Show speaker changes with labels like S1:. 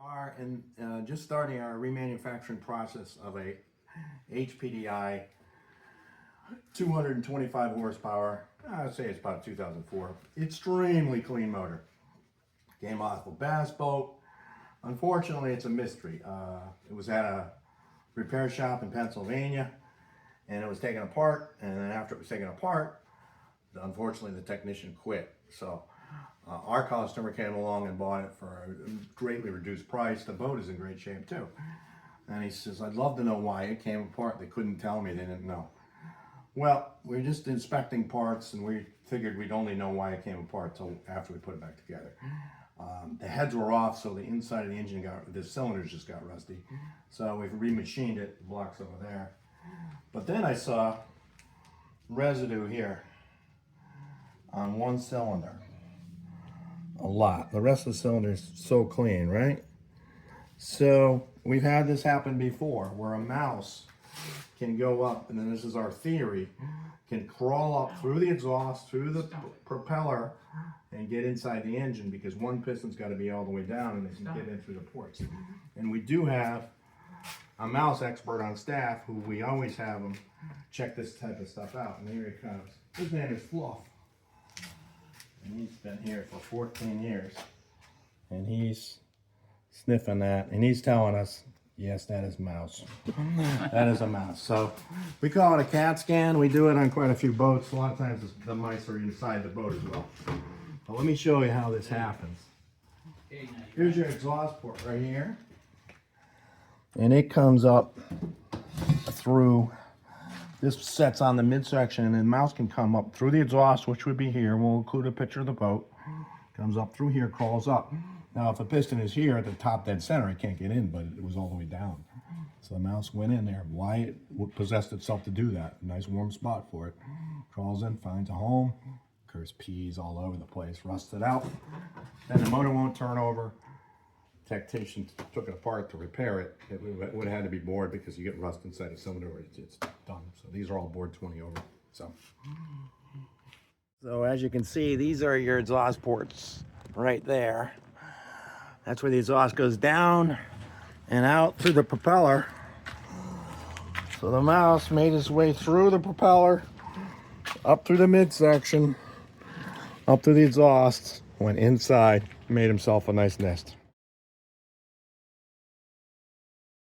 S1: are just starting our remanufacturing process of a HPDI 225 horsepower. I'd say it's about 2004. Extremely clean motor. Came off a bass boat. Unfortunately, it's a mystery. It was at a repair shop in Pennsylvania, and it was taken apart. And then after it was taken apart, unfortunately, the technician quit. So our customer came along and bought it for a greatly reduced price. The boat is in great shape too. And he says, I'd love to know why it came apart. They couldn't tell me, they didn't know. Well, we're just inspecting parts, and we figured we'd only know why it came apart till after we put it back together. The heads were off, so the inside of the engine the cylinders just got rusty. So we've remachined it, the block's over there. But then I saw residue here on one cylinder. A lot. The rest of the cylinder's so clean, right? So we've had this happen before, where a mouse can go up, and then this is our theory, can crawl up through the exhaust, through the propeller, and get inside the engine, because one piston's got to be all the way down and they can get in through the ports. And we do have a mouse expert on staff who we always have him check this type of stuff out. And here he comes. His name is Fluff. And he's been here for 14 years. And he's sniffing that, and he's telling us, yes, that is mouse. That is a mouse. So we call it a CAT scan. We do it on quite a few boats. A lot of times the mice are inside the boat as well. But let me show you how this happens. Here's your exhaust port right here. And it comes up through, this sets on the midsection, and the mouse can come up through the exhaust, which would be here. We'll include a picture of the boat. Comes up through here, crawls up. Now, if a piston is here at the top dead center, it can't get in, but it was all the way down. So the mouse went in there. Why it possessed itself to do that? A nice warm spot for it. Crawls in, finds a home. Of course, pees all over the place, rusted out. Then the motor won't turn over. Technician took it apart to repair it. It would have had to be bored because you get rust inside a cylinder where it's done. So these are all bored 20 over. So as you can see, these are your exhaust ports right there. That's where the exhaust goes down and out through the propeller. So the mouse made his way through the propeller, up through the midsection, up through the exhaust, went inside, made himself a nice nest.